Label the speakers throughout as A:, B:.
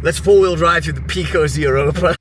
A: Let's four-wheel drive through the Picos de Europa.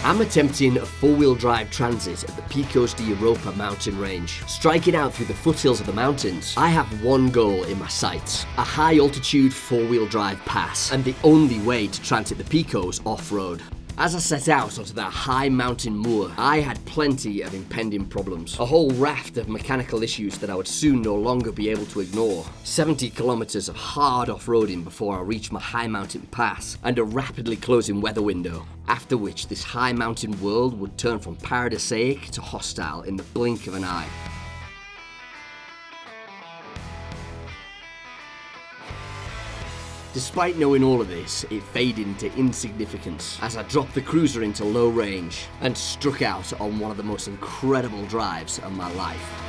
A: I'm attempting a four-wheel drive transit at the Picos de Europa mountain range. Striking out through the foothills of the mountains, I have one goal in my sights: a high-altitude four-wheel drive pass, and the only way to transit the Picos off-road. As I set out onto that high mountain moor, I had plenty of impending problems. A whole raft of mechanical issues that I would soon no longer be able to ignore. 70 kilometers of hard off-roading before I reached my high mountain pass, and a rapidly closing weather window, after which this high mountain world would turn from paradisaic to hostile in the blink of an eye. Despite knowing all of this, it faded into insignificance as I dropped the cruiser into low range and struck out on one of the most incredible drives of my life.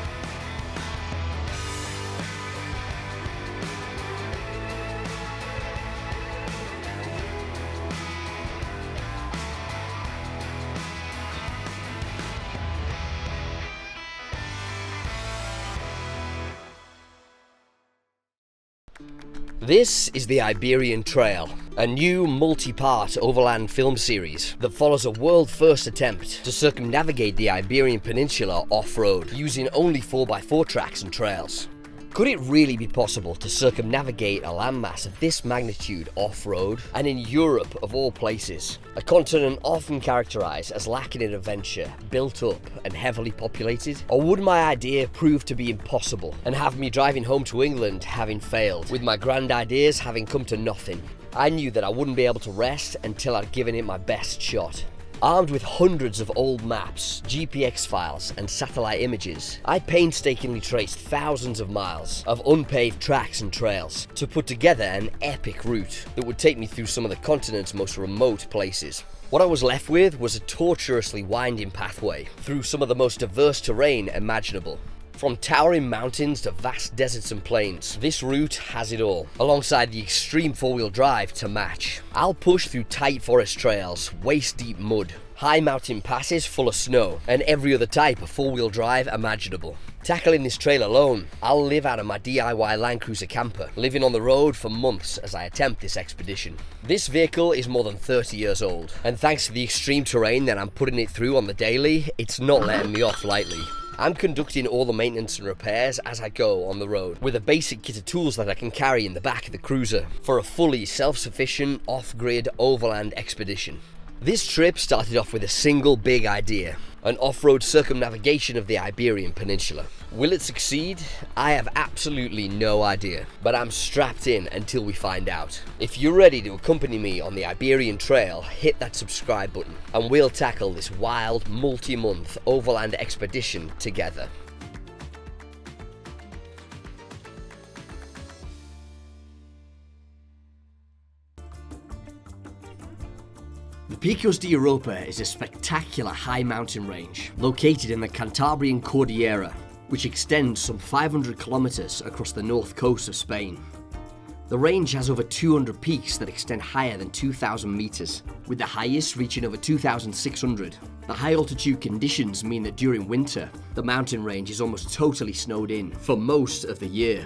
A: This is the Iberian Trail, a new multi-part overland film series that follows a world-first attempt to circumnavigate the Iberian Peninsula off-road, using only 4x4 tracks and trails. Could it really be possible to circumnavigate a landmass of this magnitude off-road, and in Europe of all places, a continent often characterised as lacking in adventure, built up and heavily populated? Or would my idea prove to be impossible and have me driving home to England having failed, with my grand ideas having come to nothing? I knew that I wouldn't be able to rest until I'd given it my best shot. Armed with hundreds of old maps, GPX files and satellite images, I painstakingly traced thousands of miles of unpaved tracks and trails to put together an epic route that would take me through some of the continent's most remote places. What I was left with was a tortuously winding pathway through some of the most diverse terrain imaginable. From towering mountains to vast deserts and plains, this route has it all, alongside the extreme four-wheel drive to match. I'll push through tight forest trails, waist-deep mud, high mountain passes full of snow, and every other type of four-wheel drive imaginable. Tackling this trail alone, I'll live out of my DIY Land Cruiser camper, living on the road for months as I attempt this expedition. This vehicle is more than 30 years old, and thanks to the extreme terrain that I'm putting it through on the daily, it's not letting me off lightly. I'm conducting all the maintenance and repairs as I go on the road, with a basic kit of tools that I can carry in the back of the cruiser for a fully self-sufficient, off-grid overland expedition. This trip started off with a single big idea: an off-road circumnavigation of the Iberian Peninsula. Will it succeed? I have absolutely no idea, but I'm strapped in until we find out. If you're ready to accompany me on the Iberian Trail, hit that subscribe button and we'll tackle this wild, multi-month overland expedition together. The Picos de Europa is a spectacular high mountain range located in the Cantabrian Cordillera, which extends some 500 kilometers across the north coast of Spain. The range has over 200 peaks that extend higher than 2,000 meters, with the highest reaching over 2,600. The high altitude conditions mean that during winter, the mountain range is almost totally snowed in for most of the year.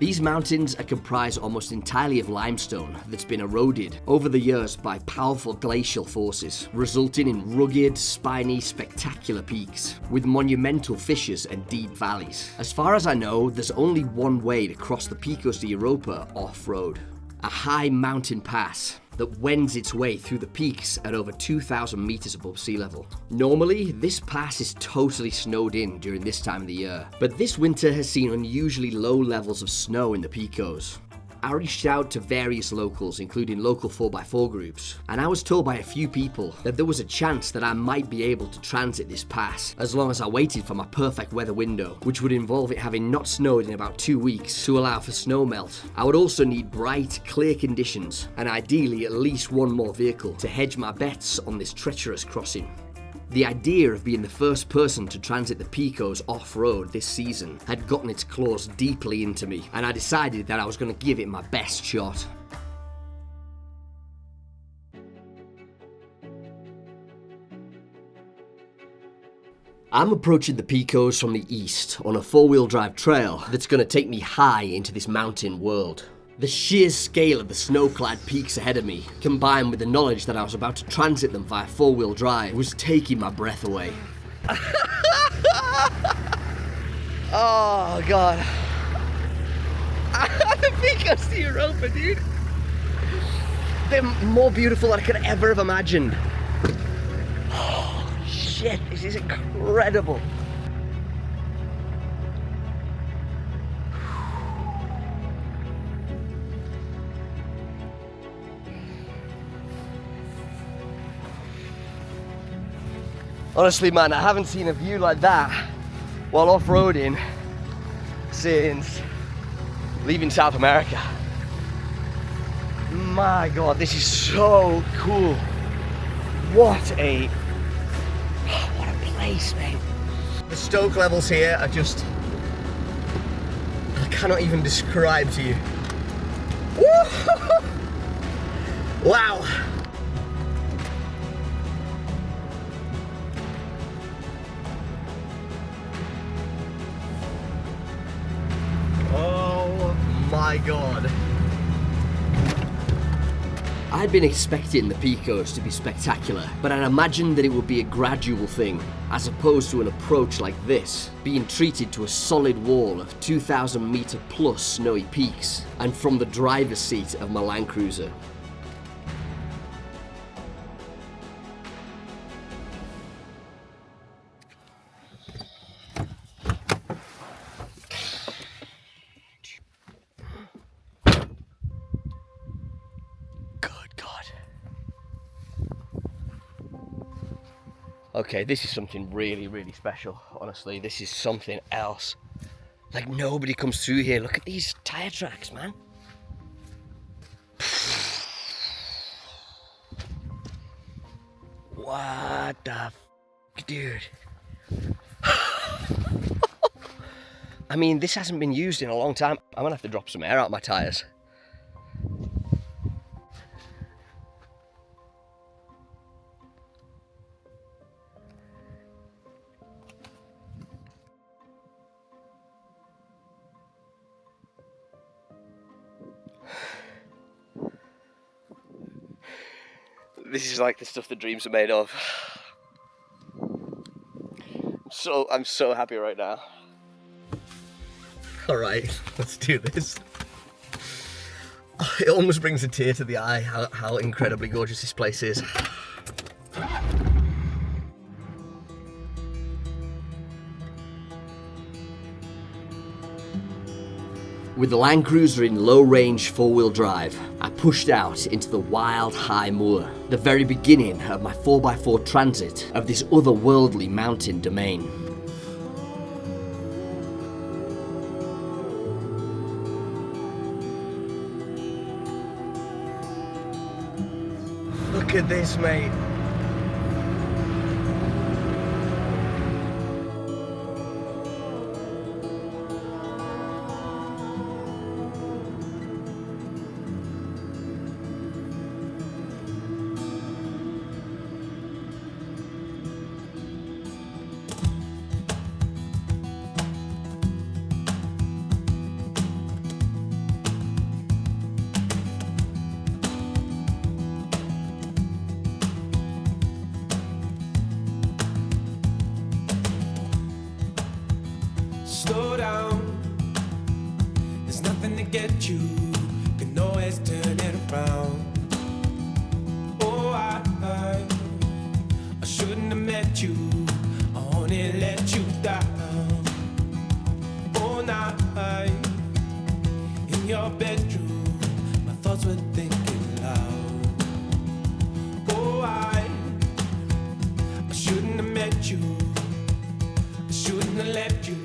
A: These mountains are comprised almost entirely of limestone that's been eroded over the years by powerful glacial forces, resulting in rugged, spiny, spectacular peaks, with monumental fissures and deep valleys. As far as I know, there's only one way to cross the Picos de Europa off-road: a high mountain pass that wends its way through the peaks at over 2,000 meters above sea level. Normally, this pass is totally snowed in during this time of the year, but this winter has seen unusually low levels of snow in the Picos. I reached out to various locals, including local 4x4 groups, and I was told by a few people that there was a chance that I might be able to transit this pass as long as I waited for my perfect weather window, which would involve it having not snowed in about 2 weeks to allow for snow melt. I would also need bright, clear conditions, and ideally at least one more vehicle to hedge my bets on this treacherous crossing. The idea of being the first person to transit the Picos off-road this season had gotten its claws deeply into me, and I decided that I was going to give it my best shot. I'm approaching the Picos from the east on a four-wheel drive trail that's going to take me high into this mountain world. The sheer scale of the snow-clad peaks ahead of me, combined with the knowledge that I was about to transit them via four-wheel drive, was taking my breath away. Oh god. The Picos de Europa, dude. They're more beautiful than I could ever have imagined. Oh shit, this is incredible. Honestly, man, I haven't seen a view like that while off-roading since leaving South America. My god, this is so cool. What a place, mate. The stoke levels here are just, I cannot even describe to you. Woo! Wow. Oh my god. I'd been expecting the Picos to be spectacular, but I'd imagined that it would be a gradual thing, as opposed to an approach like this, being treated to a solid wall of 2,000 meter plus snowy peaks, and from the driver's seat of my Land Cruiser. Okay, this is something really, really special, honestly. This is something else. Like, nobody comes through here. Look at these tire tracks, man. What the f***, dude? I mean, this hasn't been used in a long time. I'm gonna have to drop some air out my tires. This is like the stuff that dreams are made of. I'm so happy right now. All right, let's do this. It almost brings a tear to the eye how incredibly gorgeous this place is. With the Land Cruiser in low-range four-wheel drive, I pushed out into the wild high moor, the very beginning of my 4x4 transit of this otherworldly mountain domain. Look at this, mate.
B: Slow down, there's nothing to get you, can always turn it around. Oh, I shouldn't have met you, I only let you down. All night, in your bedroom, my thoughts were thinking loud. Oh, I shouldn't have met you, I shouldn't have left you.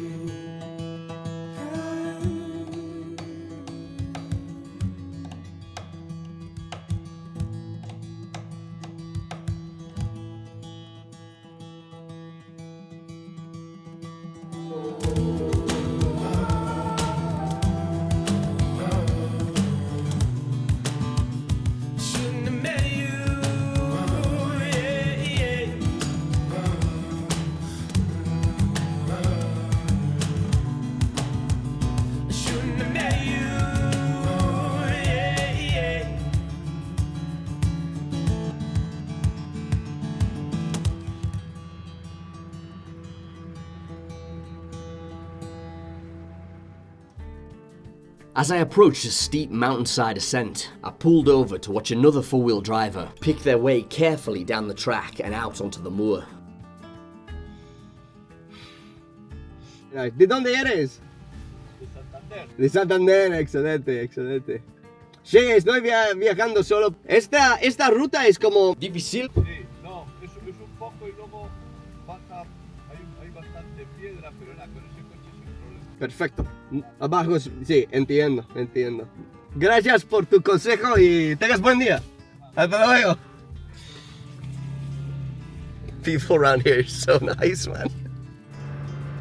A: As I approached a steep mountainside ascent, I pulled over to watch another four-wheel driver pick their way carefully down the track and out onto the moor.
C: ¿De dónde eres?
D: De Santander.
C: De Santander, excelente, excelente. Sí, estoy viajando solo. Esta ruta es como difícil.
D: Sí, no, es un poco y luego baja, hay bastante piedra, pero nada, con ese coche sin problema.
C: Perfecto. Abajo, sí, entiendo, entiendo. Gracias por tu consejo y tengas buen día. Hasta luego.
A: People around here are so nice, man.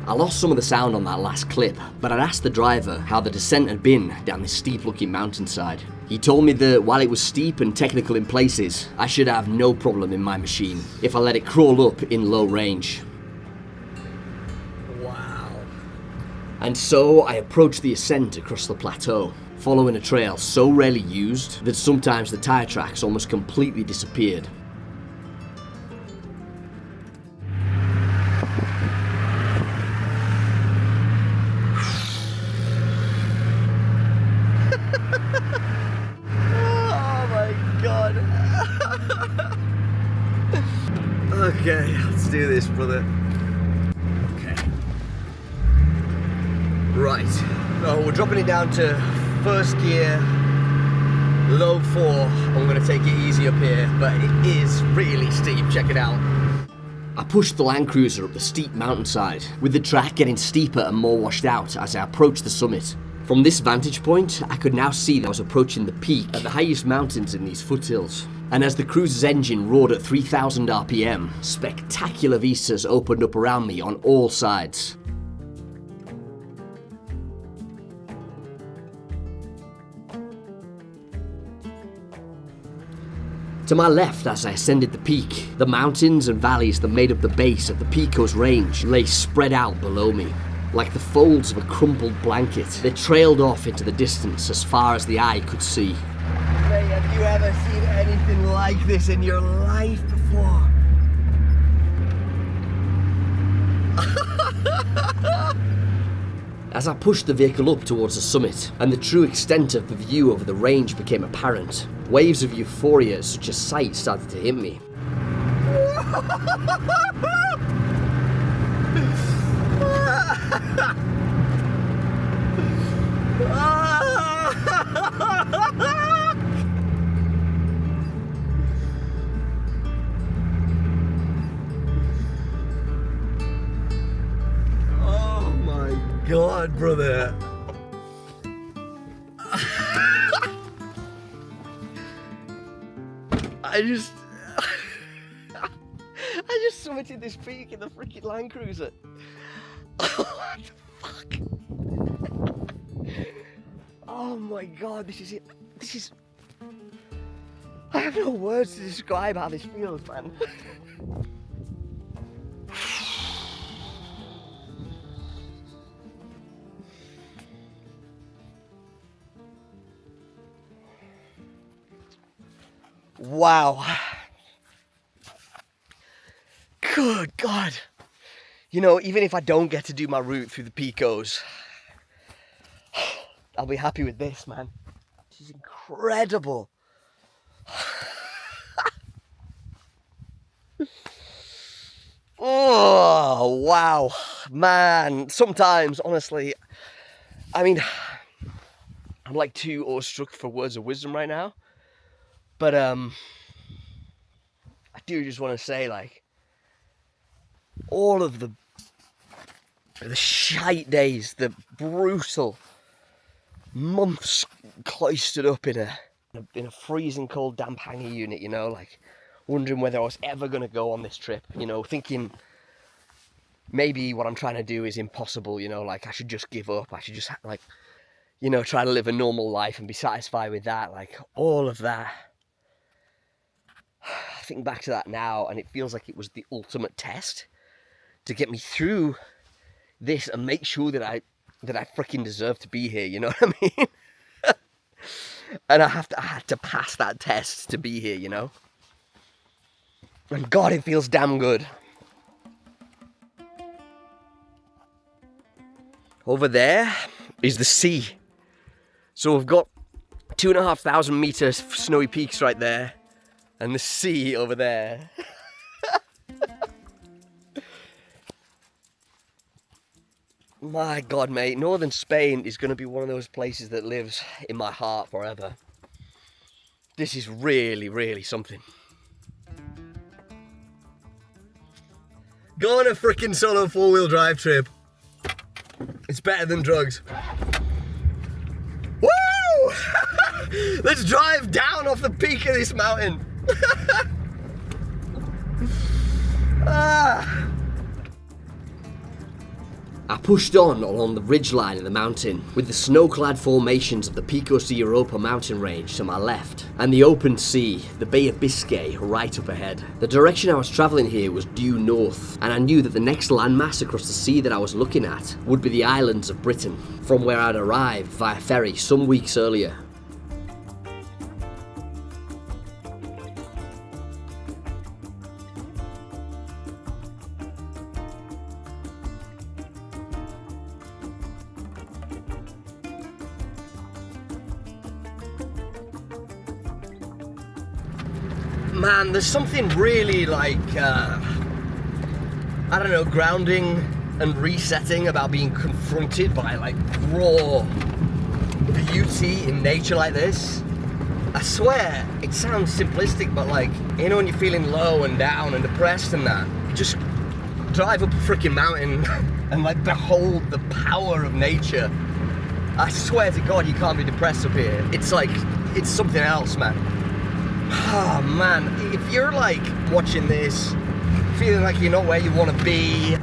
A: I lost some of the sound on that last clip, but I'd asked the driver how the descent had been down this steep-looking mountainside. He told me that while it was steep and technical in places, I should have no problem in my machine if I let it crawl up in low range. Wow. And so I approached the ascent across the plateau, following a trail so rarely used that sometimes the tyre tracks almost completely disappeared. Okay, let's do this, brother. Okay. Right. So we're dropping it down to first gear, low 4. I'm going to take it easy up here, but it is really steep. Check it out. I pushed the Land Cruiser up the steep mountainside, with the track getting steeper and more washed out as I approached the summit. From this vantage point, I could now see that I was approaching the peak at the highest mountains in these foothills. And as the cruiser's engine roared at 3,000 RPM, spectacular vistas opened up around me on all sides. To my left, as I ascended the peak, the mountains and valleys that made up the base of the Picos range lay spread out below me. Like the folds of a crumpled blanket, they trailed off into the distance as far as the eye could see. Mate, have you ever seen anything like this in your life before? As I pushed the vehicle up towards the summit, and the true extent of the view over the range became apparent, waves of euphoria at such a sight started to hit me. Oh my God, brother. I just summited this peak in the freaking Land Cruiser. What the fuck? Oh my God, this is it. This is... I have no words to describe how this feels, man. Wow. Good God. You know, even if I don't get to do my route through the Picos, I'll be happy with this, man. This is incredible. Oh, wow. Man, sometimes, honestly, I mean, I'm like too awestruck for words of wisdom right now. But, I do just want to say, like, all of the shite days, the brutal months cloistered up in a freezing cold damp hangar unit, you know, like wondering whether I was ever going to go on this trip, you know, thinking maybe what I'm trying to do is impossible, you know, like I should just give up, I should just like, you know, try to live a normal life and be satisfied with that, like all of that. I think back to that now and it feels like it was the ultimate test to get me through this and make sure that I freaking deserve to be here, you know what I mean? And I had to pass that test to be here, you know? And God, it feels damn good. Over there is the sea. So we've got 2,500 meters snowy peaks right there, and the sea over there. My God, mate, northern Spain is going to be one of those places that lives in my heart forever. This is really, really something. Go on a freaking solo 4-wheel drive trip. It's better than drugs. Woo! Let's drive down off the peak of this mountain. Ah. I pushed on along the ridgeline of the mountain, with the snow-clad formations of the Picos de Europa mountain range to my left, and the open sea, the Bay of Biscay, right up ahead. The direction I was travelling here was due north, and I knew that the next landmass across the sea that I was looking at would be the islands of Britain, from where I'd arrived via ferry some weeks earlier. Man, there's something really like, I don't know, grounding and resetting about being confronted by like raw beauty in nature like this. I swear, it sounds simplistic, but like, you know when you're feeling low and down and depressed and that, you just drive up a freaking mountain and like behold the power of nature. I swear to God, you can't be depressed up here. It's like, it's something else, man. Oh man, if you're like watching this, feeling like you're not where you want to be,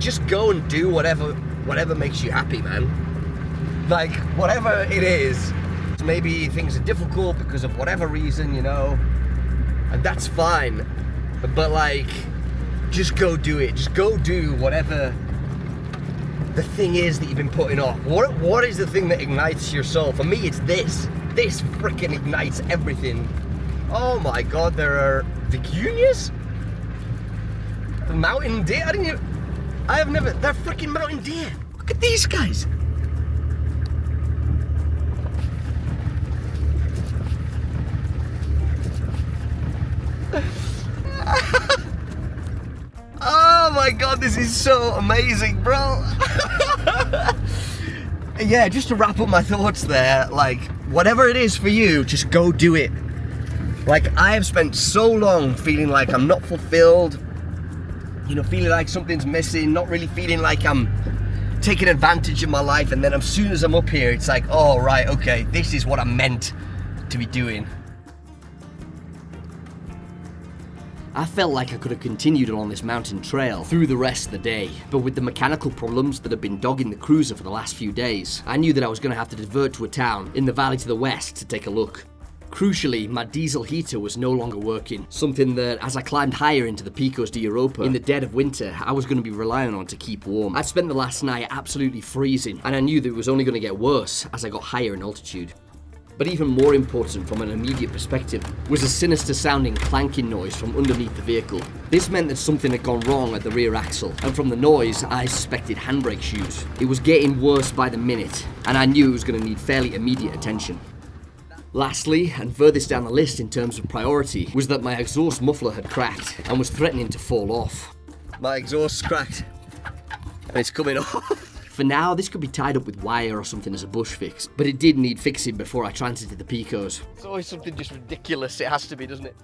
A: just go and do whatever makes you happy, man. Like, whatever it is. Maybe things are difficult because of whatever reason, you know, and that's fine. But like, just go do it. Just go do whatever the thing is that you've been putting off. What is the thing that ignites your soul? For me, it's this. This freaking ignites everything. Oh my God, there are vicunias? The mountain deer? They're freaking mountain deer. Look at these guys. Oh my God, this is so amazing, bro. Yeah, just to wrap up my thoughts there, like, whatever it is for you, just go do it. Like, I have spent so long feeling like I'm not fulfilled, you know, feeling like something's missing, not really feeling like I'm taking advantage of my life, and then as soon as I'm up here, it's like, oh, right, okay, this is what I'm meant to be doing. I felt like I could have continued along this mountain trail through the rest of the day, but with the mechanical problems that have been dogging the cruiser for the last few days, I knew that I was going to have to divert to a town in the valley to the west to take a look. Crucially, my diesel heater was no longer working, something that, as I climbed higher into the Picos de Europa in the dead of winter, I was going to be relying on to keep warm. I'd spent the last night absolutely freezing, and I knew that it was only going to get worse as I got higher in altitude. But even more important from an immediate perspective was a sinister sounding clanking noise from underneath the vehicle. This meant that something had gone wrong at the rear axle, and from the noise, I suspected handbrake shoes. It was getting worse by the minute, and I knew it was going to need fairly immediate attention. Lastly, and furthest down the list in terms of priority, was that my exhaust muffler had cracked and was threatening to fall off. My exhaust's cracked, and it's coming off. For now, this could be tied up with wire or something as a bush fix, but it did need fixing before I transited the Picos. It's always something just ridiculous, it has to be, doesn't it?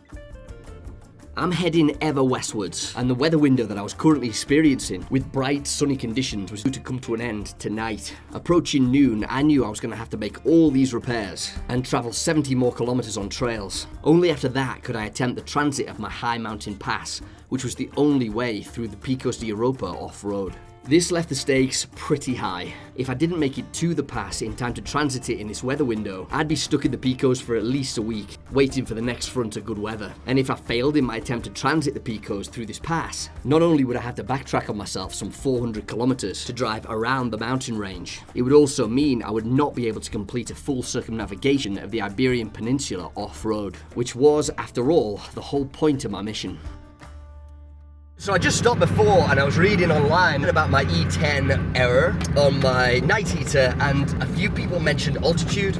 A: I'm heading ever westwards, and the weather window that I was currently experiencing with bright sunny conditions was due to come to an end tonight. Approaching noon, I knew I was going to have to make all these repairs and travel 70 more kilometers on trails. Only after that could I attempt the transit of my high mountain pass, which was the only way through the Picos de Europa off-road. This left the stakes pretty high. If I didn't make it to the pass in time to transit it in this weather window, I'd be stuck in the Picos for at least a week, waiting for the next front of good weather. And if I failed in my attempt to transit the Picos through this pass, not only would I have to backtrack on myself some 400 kilometers to drive around the mountain range, it would also mean I would not be able to complete a full circumnavigation of the Iberian Peninsula off-road, which was, after all, the whole point of my mission. So I just stopped before and I was reading online about my E10 error on my night heater, and a few people mentioned altitude.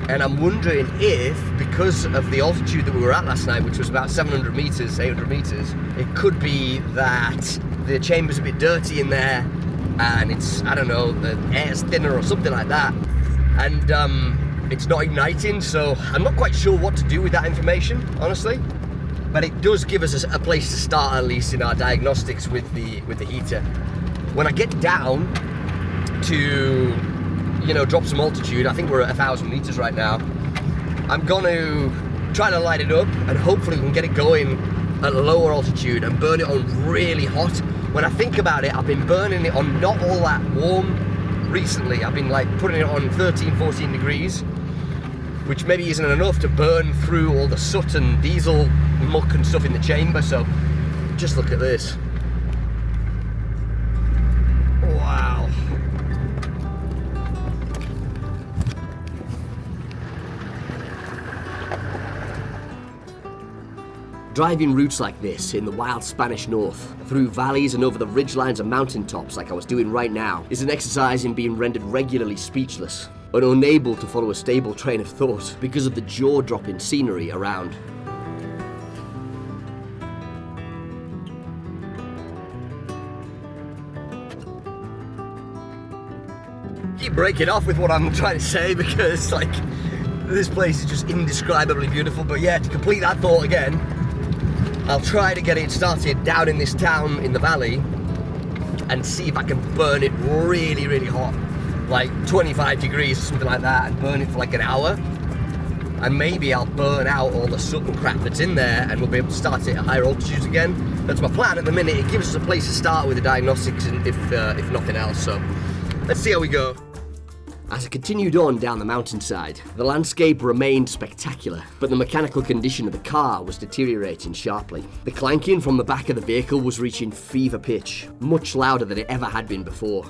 A: And I'm wondering if, because of the altitude that we were at last night, which was about 700 meters, 800 meters, it could be that the chamber's a bit dirty in there and it's, I don't know, the air's thinner or something like that. And it's not igniting, so I'm not quite sure what to do with that information, honestly. But it does give us a place to start, at least in our diagnostics with the heater. When I get down to, you know, drop some altitude, I think we're at 1,000 meters right now, I'm gonna try to light it up and hopefully we can get it going at a lower altitude and burn it on really hot. When I think about it, I've been burning it on not all that warm recently. I've been like putting it on 13, 14 degrees, which maybe isn't enough to burn through all the soot and diesel muck and stuff in the chamber. So just look at this. Wow. Driving routes like this in the wild Spanish north, through valleys and over the ridgelines and mountaintops like I was doing right now, is an exercise in being rendered regularly speechless and unable to follow a stable train of thought because of the jaw-dropping scenery around. Keep breaking off with what I'm trying to say because, like, this place is just indescribably beautiful. But yeah, to complete that thought again, I'll try to get it started down in this town in the valley and see if I can burn it really, really hot, like 25 degrees or something like that, and burn it for like an hour. And maybe I'll burn out all the soot and crap that's in there and we'll be able to start it at higher altitudes again. That's my plan at the minute. It gives us a place to start with the diagnostics if nothing else, so let's see how we go. As I continued on down the mountainside, the landscape remained spectacular, but the mechanical condition of the car was deteriorating sharply. The clanking from the back of the vehicle was reaching fever pitch, much louder than it ever had been before.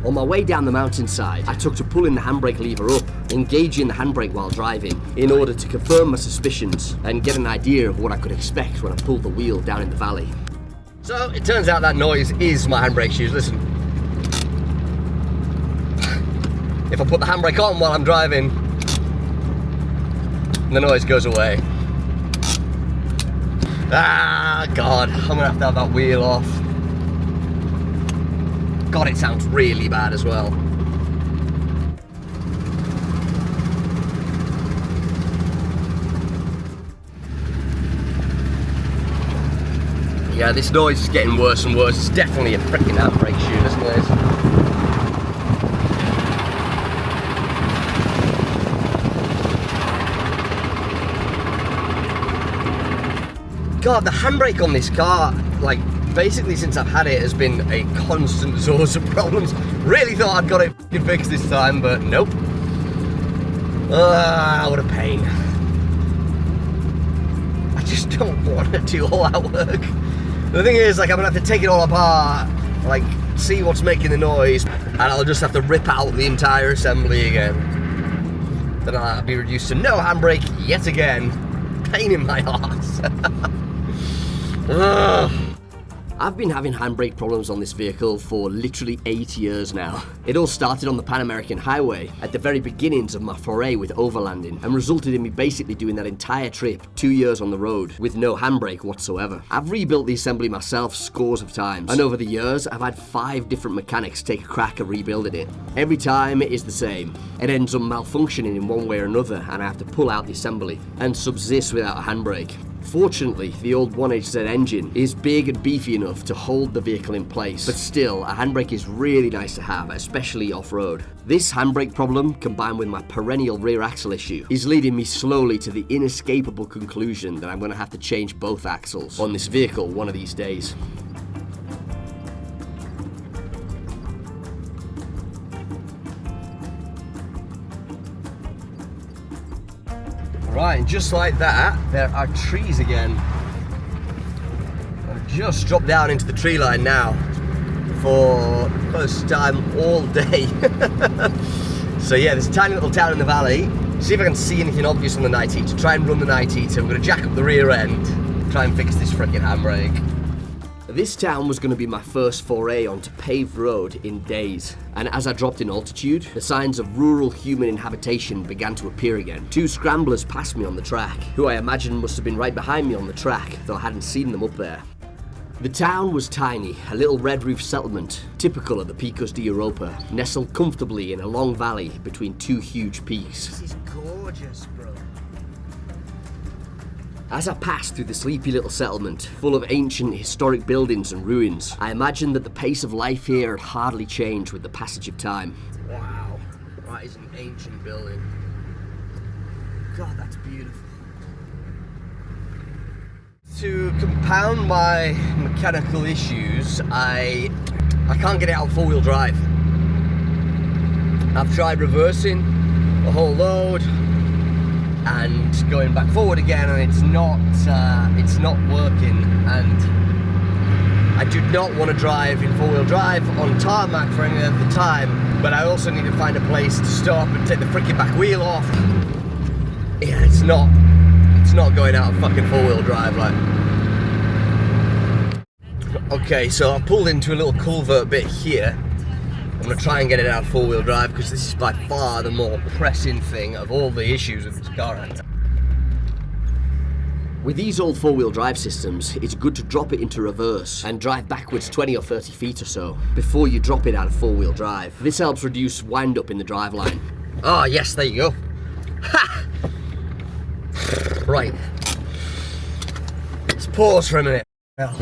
A: On my way down the mountainside, I took to pulling the handbrake lever up, engaging the handbrake while driving, in order to confirm my suspicions and get an idea of what I could expect when I pulled the wheel down in the valley. So it turns out that noise is my handbrake shoes. Listen. If I put the handbrake on while I'm driving, the noise goes away. Ah, God, I'm gonna have to have that wheel off. God, it sounds really bad as well. Yeah, this noise is getting worse and worse. It's definitely a freaking handbrake shoe, this noise. God, the handbrake on this car, like, basically since I've had it, has been a constant source of problems. Really thought I'd got it fixed this time, but nope. What a pain. I just don't want to do all that work. The thing is, like, I'm gonna have to take it all apart, like, see what's making the noise, and I'll just have to rip out the entire assembly again. Then I'll be reduced to no handbrake yet again. Pain in my arse. I've been having handbrake problems on this vehicle for literally 8 years now. It all started on the Pan American Highway at the very beginnings of my foray with overlanding and resulted in me basically doing that entire trip 2 years on the road with no handbrake whatsoever. I've rebuilt the assembly myself scores of times, and over the years I've had 5 different mechanics take a crack at rebuilding it. Every time it is the same. It ends up malfunctioning in one way or another and I have to pull out the assembly and subsist without a handbrake. Fortunately, the old 1HZ engine is big and beefy enough to hold the vehicle in place, but still, a handbrake is really nice to have, especially off-road. This handbrake problem, combined with my perennial rear axle issue, is leading me slowly to the inescapable conclusion that I'm going to have to change both axles on this vehicle one of these days. Right, and just like that, there are trees again. I've just dropped down into the tree line now for the first time all day. So yeah, there's a tiny little town in the valley. See if I can see anything obvious on the night heater. Try and run the night heater. We're gonna jack up the rear end, try and fix this freaking handbrake. This town was going to be my first foray onto paved road in days, and as I dropped in altitude, the signs of rural human inhabitation began to appear again. 2 scramblers passed me on the track, who I imagine must have been right behind me on the track, though I hadn't seen them up there. The town was tiny, a little red roof settlement, typical of the Picos de Europa, nestled comfortably in a long valley between 2 huge peaks.
C: This is gorgeous, bro.
A: As I passed through the sleepy little settlement, full of ancient historic buildings and ruins, I imagined that the pace of life here had hardly changed with the passage of time.
C: Wow, that is an ancient building. God, that's beautiful. To compound my mechanical issues, I can't get it out 4-wheel drive. I've tried reversing a whole load and going back forward again, and it's not working. And I do not want to drive in 4-wheel drive on tarmac for any of the time, but I also need to find a place to stop and take the freaking back wheel off. Yeah, it's not going out of fucking 4-wheel drive, like. Okay, so I've pulled into a little culvert bit here. I'm gonna try and get it out of 4-wheel drive because this is by far the more pressing thing of all the issues with this car right now.
A: With these old 4-wheel drive systems, it's good to drop it into reverse and drive backwards 20 or 30 feet or so before you drop it out of 4-wheel drive. This helps reduce wind up in the driveline.
C: Oh yes, there you go. Ha! Right. Let's pause for a minute. Well.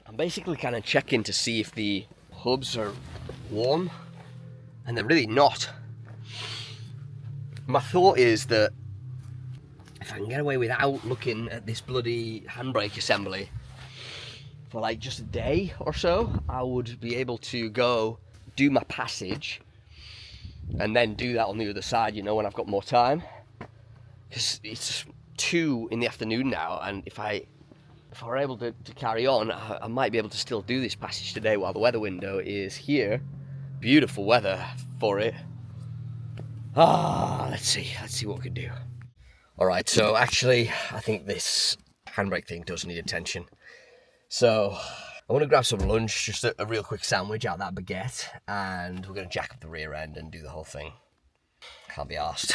A: I'm basically kind of checking to see if the hubs are warm, and they're really not. My thought is that if I can get away without looking at this bloody handbrake assembly for like just a day or so, I would be able to go do my passage and then do that on the other side, you know, when I've got more time. Because it's 2 in the afternoon now, and if I were able to carry on, I might be able to still do this passage today while the weather window is here. Beautiful weather for it. Let's see what we can do. Alright, so actually, I think this handbrake thing does need attention. So, I want to grab some lunch, just a real quick sandwich out of that baguette, and we're going to jack up the rear end and do the whole thing. Can't be arsed.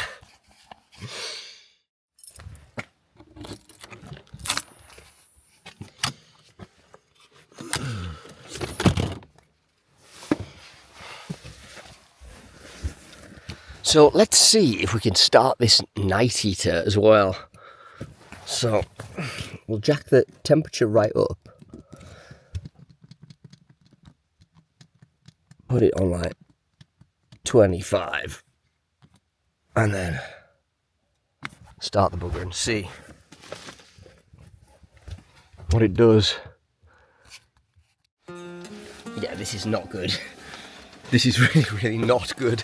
A: So let's see if we can start this night heater as well. So we'll jack the temperature right up. Put it on like 25. And then start the bugger and see what it does. Yeah, this is not good. This is really not good.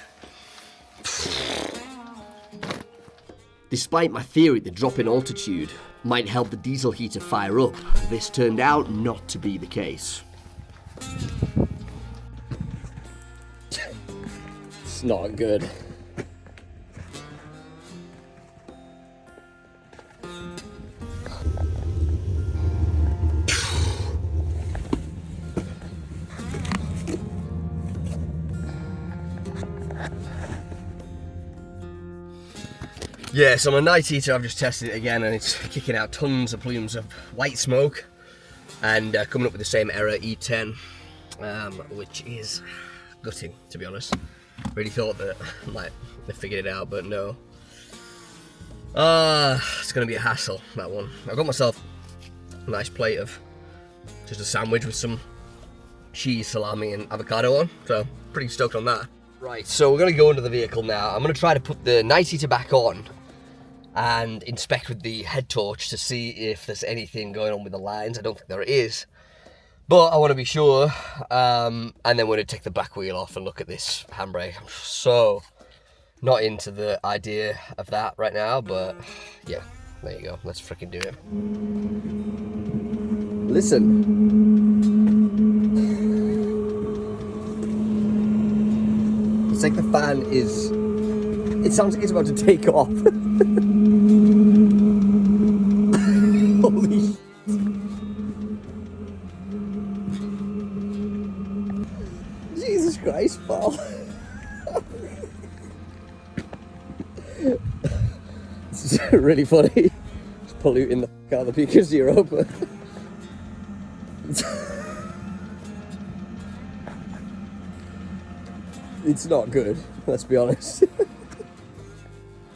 A: Despite my theory that drop in altitude might help the diesel heater fire up, this turned out not to be the case. It's not good. Yeah, so my night heater, I've just tested it again and it's kicking out tons of plumes of white smoke and coming up with the same error, E10, which is gutting, to be honest. Really thought that I might have figured it out, but no. It's going to be a hassle, that one. I got myself a nice plate of just a sandwich with some cheese, salami and avocado on, so pretty stoked on that. Right, so we're going to go into the vehicle now. I'm going to try to put the night heater back on and inspect with the head torch to see if there's anything going on with the lines. I don't think there is, but I want to be sure. And then we're going to take the back wheel off and look at this handbrake. I'm so not into the idea of that right now, but yeah, there you go. Let's freaking do it. Listen.
C: It's like the fan is... It sounds like it's about to take off. Holy shit. Jesus Christ, Paul. This is really funny. It's polluting the f*** out of the Picos de Europa. It's not good, let's be honest.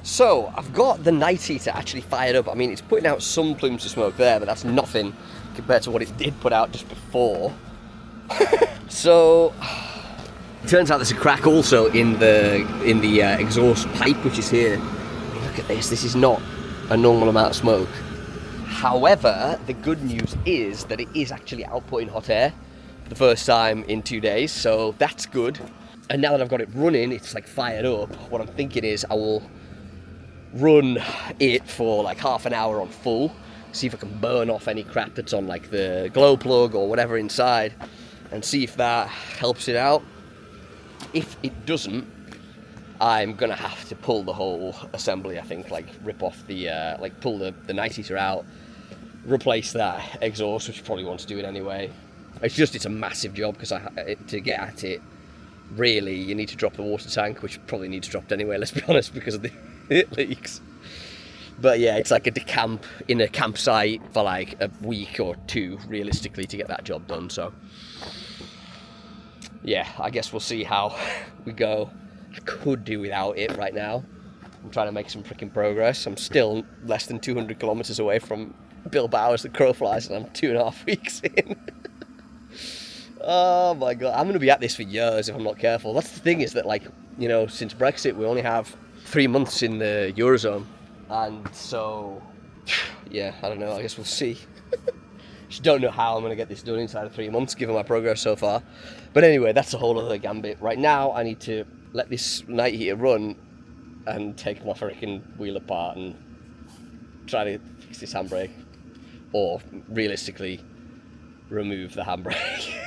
C: So, I've got the night heater actually fired up. I mean, it's putting out some plumes of smoke there, but that's nothing compared to what it did put out just before. So, it turns out there's a crack also in the exhaust pipe, which is here. Look at this is not a normal amount of smoke. However, the good news is that it is actually outputting hot air for the first time in 2 days, so that's good. And now that I've got it running, it's like fired up. What I'm thinking is I will run it for like half an hour on full, see if I can burn off any crap that's on like the glow plug or whatever inside, and see if that helps it out. If it doesn't, I'm gonna have to pull the whole assembly, I think, like rip off the, like pull the night heater out, replace that exhaust, which you probably want to do it anyway. It's a massive job, because to get at it, really, you need to drop the water tank, which probably needs dropped anyway, let's be honest, because of the leaks. But yeah, it's like a decamp in a campsite for like a week or two, realistically, to get that job done. So yeah, I guess we'll see how we go. I could do without it right now. I'm trying to make some freaking progress. I'm still less than 200 kilometers away from Bilbao as the crow flies, and I'm 2.5 weeks in. Oh my god, I'm going to be at this for years if I'm not careful. That's the thing, is that, like, you know, since Brexit, we only have 3 months in the Eurozone. And so, yeah, I don't know, I guess we'll see. Just don't know how I'm going to get this done inside of 3 months, given my progress so far. But anyway, that's a whole other gambit. Right now, I need to let this night heater run and take my freaking wheel apart and try to fix this handbrake. Or, realistically, remove the handbrake.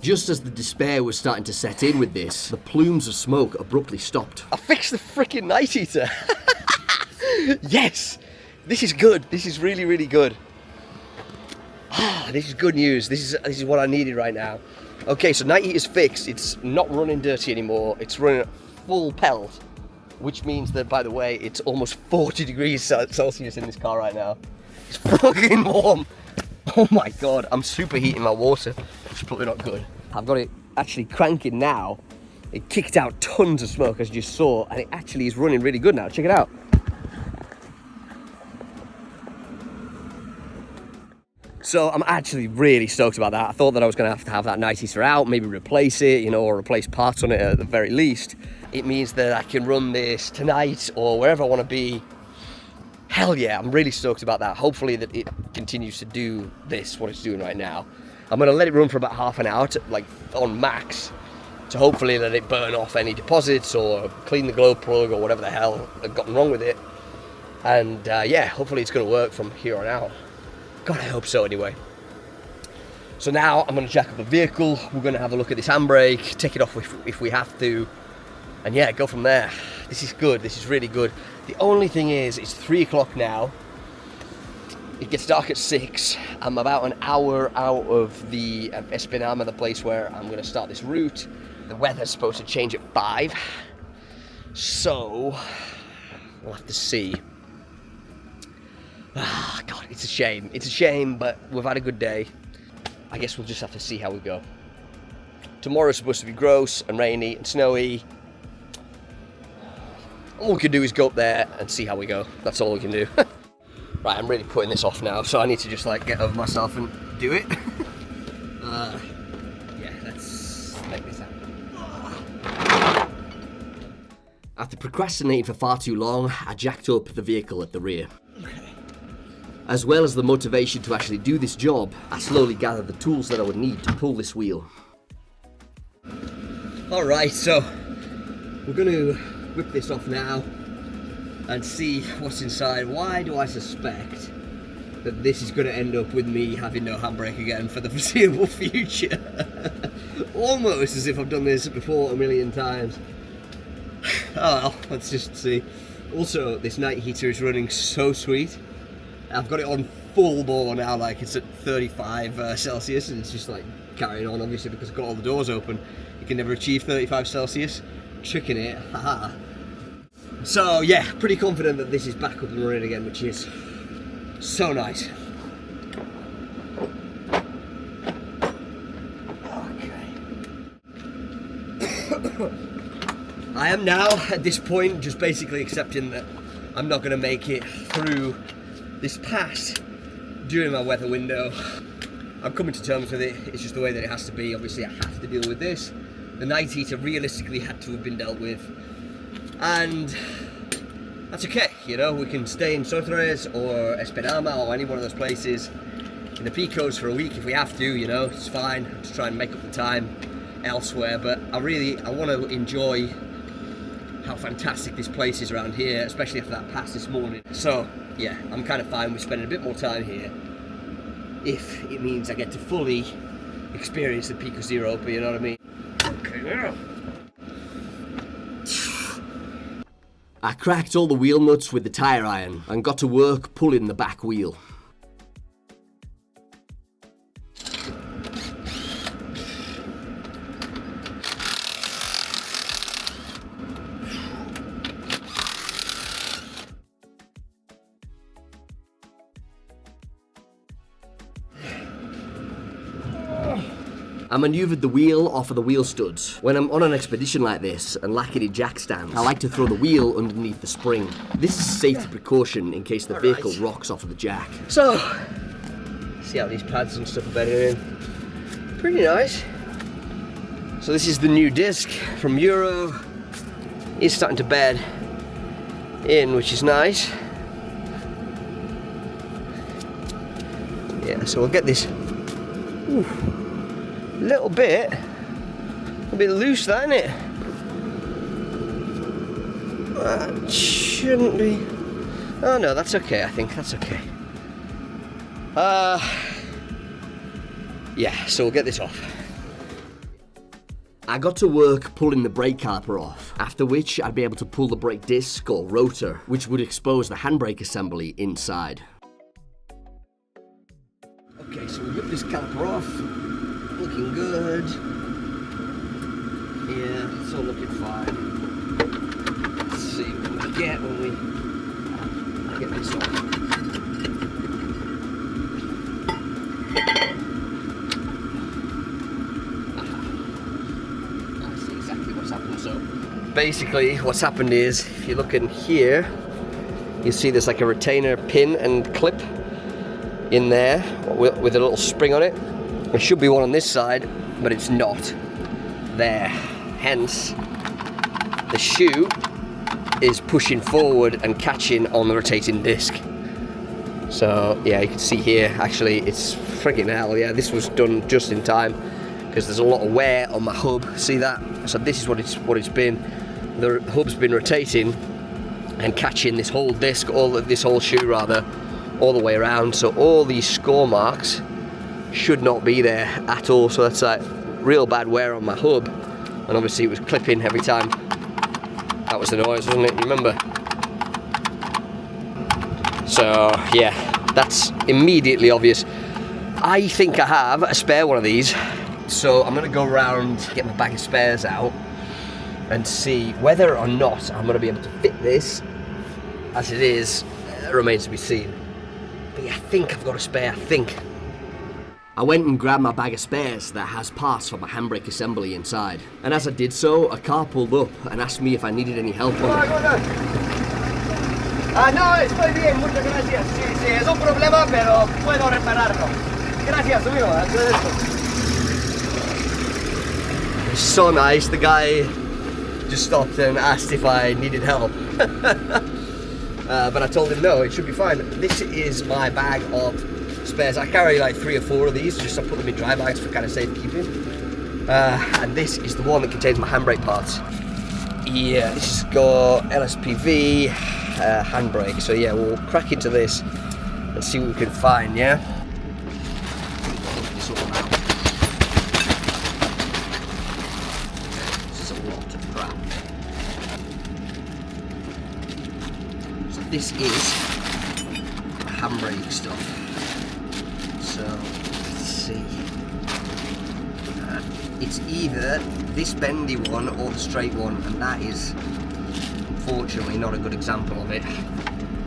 C: Just as the despair was starting to set in with this, the plumes of smoke abruptly stopped. I fixed the freaking night heater! Yes! This is good. This is really, really good. This is good news. This is what I needed right now. Okay, so night heater's fixed. It's not running dirty anymore. It's running at full pelt, which means that, by the way, it's almost 40 degrees Celsius in this car right now. It's fucking warm. Oh my god, I'm superheating my water. It's probably not good. I've got it actually cranking now. It kicked out tons of smoke, as you just saw, and it actually is running really good now. Check it out. So I'm actually really stoked about that. I thought that I was going to have that night heater out, maybe replace it, you know, or replace parts on it at the very least. It means that I can run this tonight or wherever I want to be. Hell yeah, I'm really stoked about that. Hopefully that it continues to do what it's doing right now. I'm going to let it run for about half an hour, like on max, to hopefully let it burn off any deposits or clean the glow plug or whatever the hell had gotten wrong with it. And yeah, hopefully it's going to work from here on out. God, I hope so anyway. So now I'm going to jack up the vehicle. We're going to have a look at this handbrake, take it off if we have to, and yeah, go from there. This is good. This is really good. The only thing is, it's 3 o'clock now. It gets dark at 6. I'm about an hour out of the Espinama, the place where I'm going to start this route. The weather's supposed to change at 5. So, we'll have to see. Ah, God, it's a shame. It's a shame, but we've had a good day. I guess we'll just have to see how we go. Tomorrow's supposed to be gross and rainy and snowy. All we can do is go up there and see how we go. That's all we can do. Right, I'm really putting this off now, so I need to just like get over myself and do it. Yeah, let's make this happen. After procrastinating for far too long, I jacked up the vehicle at the rear. As well as the motivation to actually do this job, I slowly gathered the tools that I would need to pull this wheel. Alright, so we're going to whip this off now and see what's inside. Why do I suspect that this is going to end up with me having no handbrake again for the foreseeable future? almost as if I've done this before a million times. Oh well, let's just see. Also, this night heater is running so sweet. I've got it on full bore now, like it's at 35 Celsius, and it's just like carrying on, obviously, because I've got all the doors open. You can never achieve 35 Celsius. Tricking it, haha. So yeah, pretty confident that this is back up and running again, which is so nice. I am now at this point just basically accepting that I'm not going to make it through this pass during my weather window. I'm coming to terms with it. It's just the way that it has to be. Obviously I have to deal with this. The night heater realistically had to have been dealt with, and that's okay, you know. We can stay in Sotres or Espinama or any one of those places in the Picos for a week if we have to, you know. It's fine. Just try and make up the time elsewhere, but I want to enjoy how fantastic this place is around here, especially after that pass this morning. So yeah, I'm kind of fine with spending a bit more time here if it means I get to fully experience the Picos de Europa, you know what I mean? Okay, now. I cracked all the wheel nuts with the tyre iron and got to work pulling the back wheel. I manoeuvred the wheel off of the wheel studs. When I'm on an expedition like this and lacking in jack stands, I like to throw the wheel underneath the spring. This is a safety precaution in case the vehicle rocks off of the jack. So, see how these pads and stuff are bedding in. Pretty nice. So this is the new disc from Euro. It's starting to bed in, which is nice. Yeah, so we'll get this. Ooh. A little bit loose, that, isn't it? That shouldn't be. Oh no, that's okay. I think that's okay. Yeah, so we'll get this off. I got to work pulling the brake caliper off, after which I'd be able to pull the brake disc or rotor, which would expose the handbrake assembly inside. Okay, so we whip this caliper off. Looking good. Yeah, it's all looking fine. Let's see what we get when we get this off. I see exactly what's happened. So basically what's happened is, if you look in here, you see there's like a retainer pin and clip in there with a little spring on it. There should be one on this side, but it's not there. Hence, the shoe is pushing forward and catching on the rotating disc. So yeah, you can see here, actually, it's friggin' hell. Yeah, this was done just in time because there's a lot of wear on my hub. See that? So this is what it's been. The hub's been rotating and catching this whole disc, this whole shoe rather, all the way around. So all these score marks should not be there at all. So that's like real bad wear on my hub, and obviously it was clipping every time. That was the noise, wasn't it? You remember? So yeah, that's immediately obvious. I think I have a spare one of these, so I'm gonna go around, get my bag of spares out and see whether or not I'm gonna be able to fit this as it is. Remains to be seen, but yeah, I think I've got a spare. I think. I went and grabbed my bag of spares that has parts for my handbrake assembly inside. And as I did so, a car pulled up and asked me if I needed any help on it. No, estoy bien, muchas gracias. Sí, es un problema, pero puedo repararlo. Gracias, amigo. It's so nice. The guy just stopped and asked if I needed help. But I told him no, it should be fine. This is my bag of spares. I carry like 3 or 4 of these, just I put them in dry bags for kind of safekeeping. And this is the one that contains my handbrake parts. Yeah, this has got LSPV, handbrake. So yeah, we'll crack into this and see what we can find, yeah? This all out. this is handbrake stuff. So let's see. It's either this bendy one or the straight one, and that is unfortunately not a good example of it.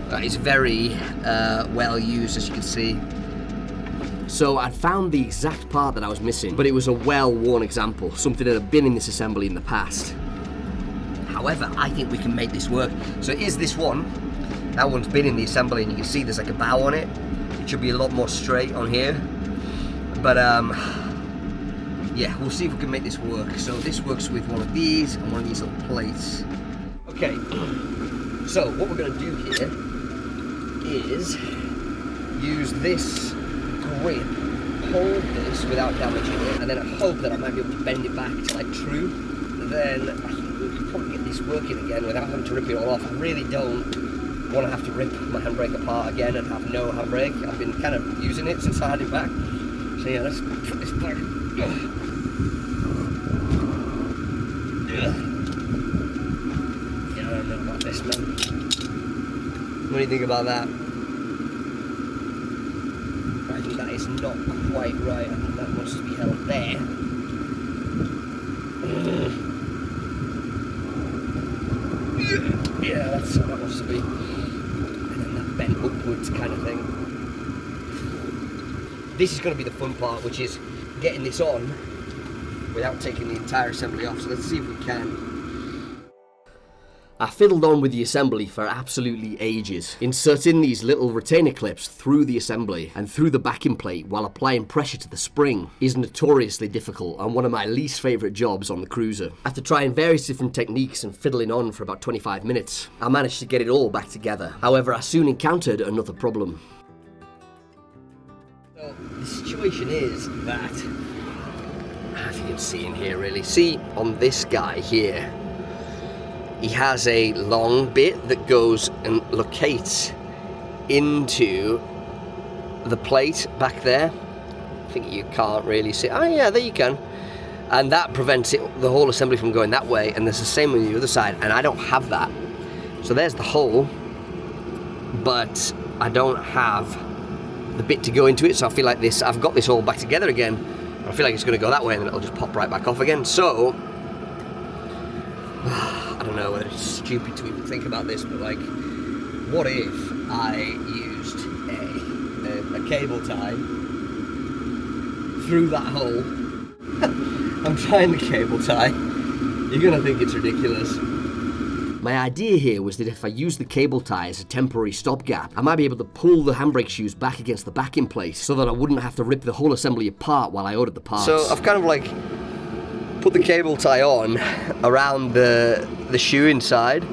C: That is very well used, as you can see. So I'd found the exact part that I was missing, but it was a well-worn example, something that had been in this assembly in the past. However, I think we can make this work. So it is this one. That one's been in the assembly, and you can see there's like a bow on it. It should be a lot more straight on here. But yeah, we'll see if we can make this work. So this works with one of these and one of these little plates. Okay, so what we're going to do here is use this grip, hold this without damaging it, and then I hope that I might be able to bend it back to like true. Then I think we can probably get this working again without having to rip it all off. I really don't want to have to rip my handbrake apart again and have no handbrake. I've been kind of using it since I had it back. So yeah, let's put this back. Yeah, I don't know about this, man. What do you think about that? I think that is not quite right. I think that wants to be held there. Yeah, that's how that wants to be. And then that bent upwards kind of thing. This is going to be the fun part, which is getting this on without taking the entire assembly off. So let's see if we can. I fiddled on with the assembly for absolutely ages, inserting these little retainer clips through the assembly and through the backing plate while applying pressure to the spring is notoriously difficult and one of my least favourite jobs on the cruiser. After trying various different techniques and fiddling on for about 25 minutes, I managed to get it all back together. However, I soon encountered another problem. So the situation is that, as you can see in here really, see on this guy here, he has a long bit that goes and locates into the plate back there. I think you can't really see. Oh yeah, there you can. And that prevents the whole assembly from going that way, and there's the same on the other side, and I don't have that. So there's the hole, but I don't have the bit to go into it, so I feel like this, I've got this all back together again, but I feel like it's going to go that way and then it'll just pop right back off again. So I don't know whether it's stupid to even think about this, but like, what if I used a cable tie through that hole? I'm trying the cable tie. You're gonna think it's ridiculous. My idea here was that if I used the cable tie as a temporary stopgap, I might be able to pull the handbrake shoes back against the backing plate so that I wouldn't have to rip the whole assembly apart while I ordered the parts. So I've kind of like put the cable tie on around the shoe inside,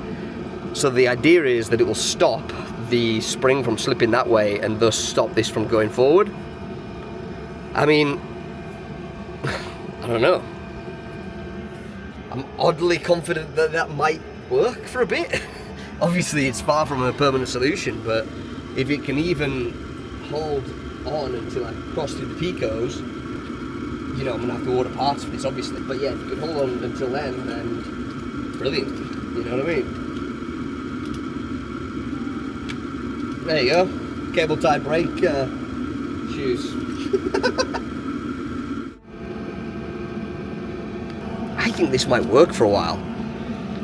C: so the idea is that it will stop the spring from slipping that way and thus stop this from going forward. I mean, I don't know. I'm oddly confident that that might work for a bit. Obviously it's far from a permanent solution, but if it can even hold on until I cross through the Picos, you know, I'm gonna have to order parts for this obviously, but yeah, if you can hold on until then brilliant, you know what I mean? There you go, cable tie brake shoes. I think this might work for a while.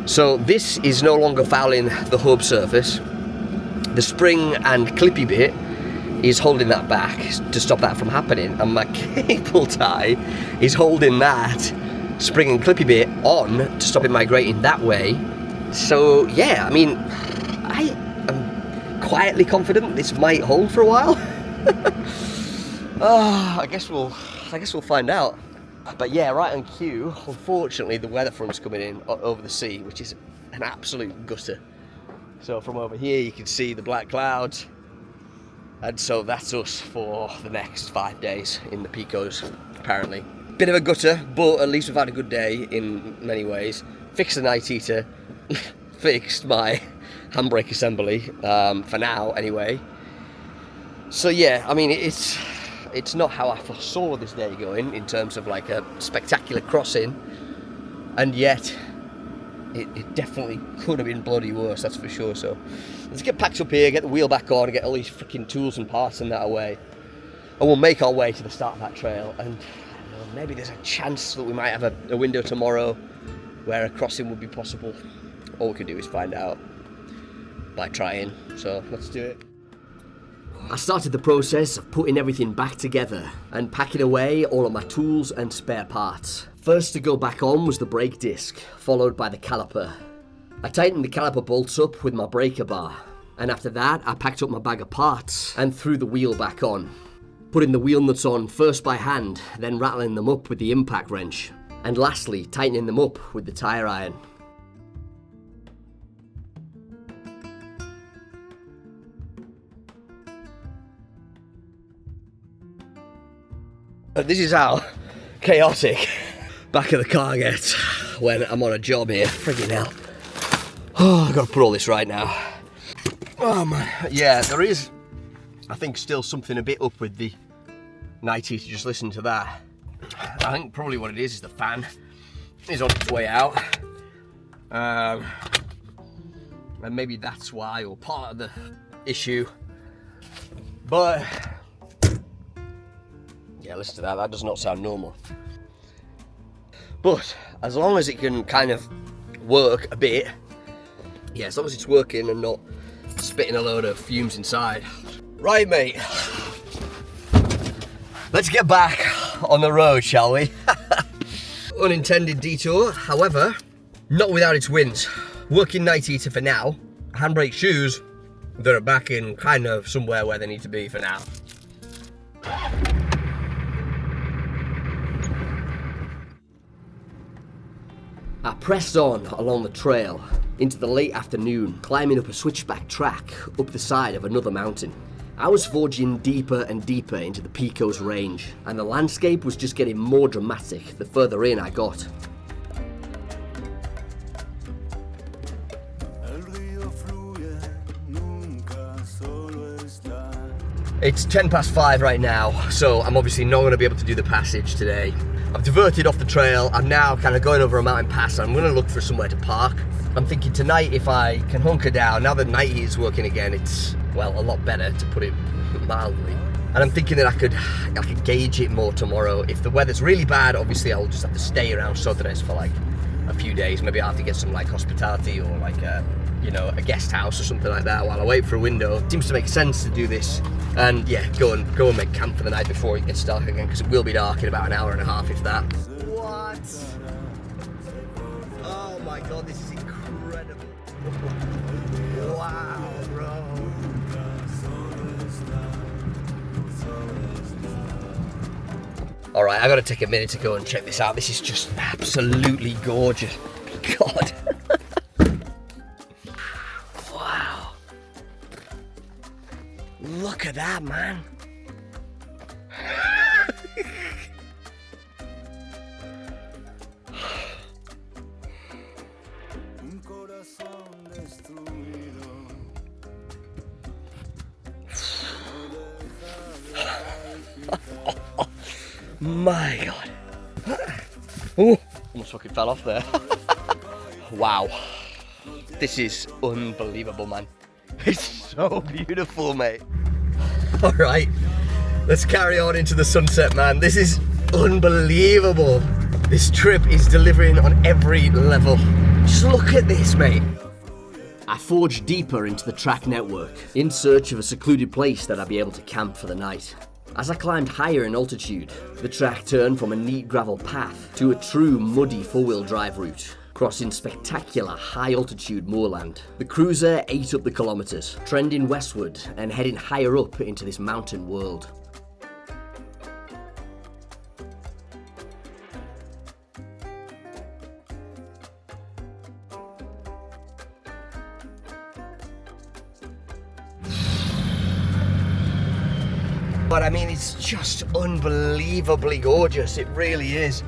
C: So this is no longer fouling the hub surface. The spring and clippy bit is holding that back to stop that from happening, and my cable tie is holding that spring and clippy bit on to stop it migrating that way. So yeah, I mean, I am quietly confident this might hold for a while. I guess we'll find out. But yeah, right on cue, unfortunately the weather front's coming in over the sea, which is an absolute gutter. So from over here you can see the black clouds, and so that's us for the next 5 days in the Picos, apparently. Bit of a gutter, but at least we've had a good day in many ways. Fixed the night heater, fixed my handbrake assembly, for now anyway. So yeah, I mean, it's not how I foresaw this day going in terms of like a spectacular crossing, and yet it definitely could have been bloody worse, that's for sure. So let's get packed up here, get the wheel back on, and get all these freaking tools and parts and that away. And we'll make our way to the start of that trail. And I don't know, maybe there's a chance that we might have a window tomorrow where a crossing would be possible. All we can do is find out by trying. So let's do it. I started the process of putting everything back together and packing away all of my tools and spare parts. First to go back on was the brake disc, followed by the caliper. I tightened the caliper bolts up with my breaker bar, and after that I packed up my bag of parts and threw the wheel back on. Putting the wheel nuts on first by hand, then rattling them up with the impact wrench, and lastly tightening them up with the tyre iron. This is how chaotic back of the car gets when I'm on a job here. Friggin' hell. Oh, I've got to put all this right now. Oh man. Yeah, there is, I think, still something a bit up with the 90 to just listen to that. I think probably what it is the fan is on its way out. And maybe that's why, or part of the issue. But yeah, listen to that, that does not sound normal. But as long as it can kind of work a bit, yeah, as long as it's working and not spitting a load of fumes inside. Right, mate, let's get back on the road, shall we? Unintended detour, however, not without its wins. Working night eater for now, handbrake shoes that are back in kind of somewhere where they need to be for now. I pressed on along the trail into the late afternoon, climbing up a switchback track up the side of another mountain. I was forging deeper and deeper into the Picos range, and the landscape was just getting more dramatic the further in I got. It's 5:10 right now, so I'm obviously not going to be able to do the passage today. I've diverted off the trail. I'm now kind of going over a mountain pass. I'm going to look for somewhere to park. I'm thinking tonight, if I can hunker down, now that night heat is working again, it's, well, a lot better, to put it mildly. And I'm thinking that I could gauge it more tomorrow. If the weather's really bad, obviously I'll just have to stay around Sodres for like a few days. Maybe I'll have to get some like hospitality or like a guest house or something like that while I wait for a window. It seems to make sense to do this. And yeah, go and make camp for the night before it gets dark again, because it will be dark in about an hour and a half, if that. What? Oh my god, this is incredible. Wow, bro. Alright, I gotta take a minute to go and check this out. This is just absolutely gorgeous. God. Look at that, man. My god. Oh, almost fucking fell off there. Wow. This is unbelievable, man. It's so beautiful, mate. All right, let's carry on into the sunset, man. This is unbelievable. This trip is delivering on every level. Just look at this, mate. I forged deeper into the track network in search of a secluded place that I'd be able to camp for the night. As I climbed higher in altitude, the track turned from a neat gravel path to a true muddy four-wheel drive route, crossing spectacular high-altitude moorland. The cruiser ate up the kilometers, trending westward and heading higher up into this mountain world. But I mean, it's just unbelievably gorgeous, it really is.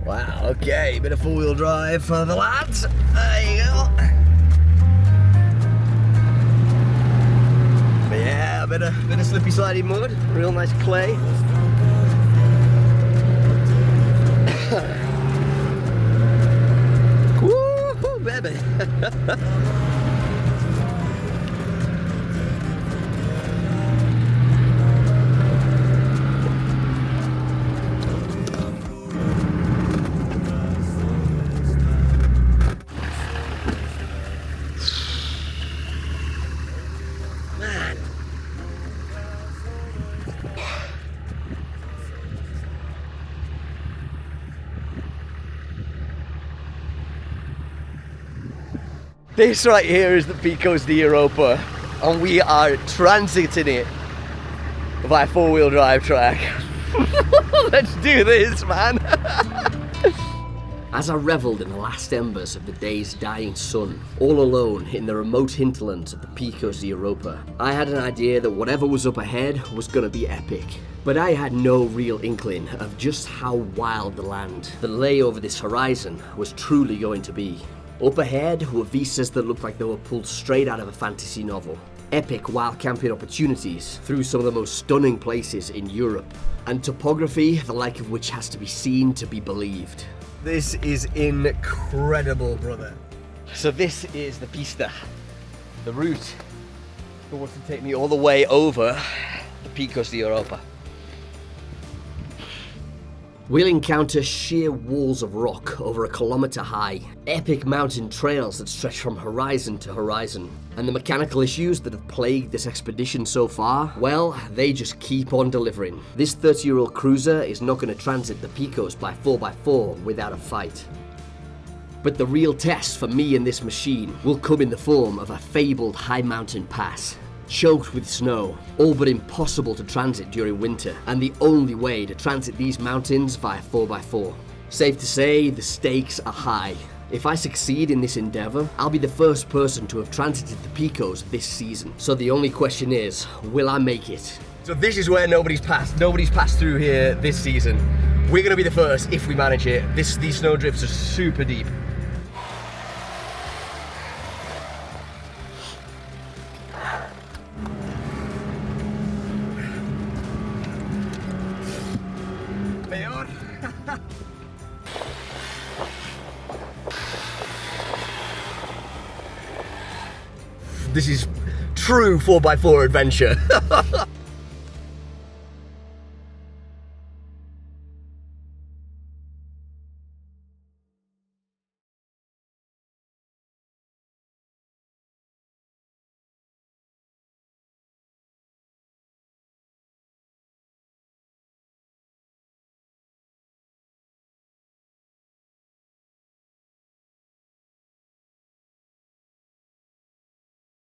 C: Wow, okay, bit of four-wheel drive for the lads. There you go. Yeah, a bit of slippy slidey mud, real nice clay. Woo-hoo. This right here is the Picos de Europa, and we are transiting it by a four-wheel drive track. Let's do this, man! As I revelled in the last embers of the day's dying sun, all alone in the remote hinterlands of the Picos de Europa, I had an idea that whatever was up ahead was gonna be epic. But I had no real inkling of just how wild the land that lay over this horizon was truly going to be. Up ahead were vistas that looked like they were pulled straight out of a fantasy novel. Epic wild camping opportunities through some of the most stunning places in Europe. And topography, the like of which has to be seen to be believed. This is incredible, brother. So this is the pista, the route that wants to take me all the way over the Picos de Europa. We'll encounter sheer walls of rock over a kilometre high, epic mountain trails that stretch from horizon to horizon, and the mechanical issues that have plagued this expedition so far, well, they just keep on delivering. This 30-year-old cruiser is not going to transit the Picos by 4x4 without a fight. But the real test for me and this machine will come in the form of a fabled high mountain pass. Choked with snow, all but impossible to transit during winter, and the only way to transit these mountains via 4x4. Safe to say, the stakes are high. If I succeed in this endeavour, I'll be the first person to have transited the Picos this season. So the only question is, will I make it? So this is where nobody's passed through here this season. We're gonna be the first if we manage it. These snow drifts are super deep. This is true 4x4 adventure.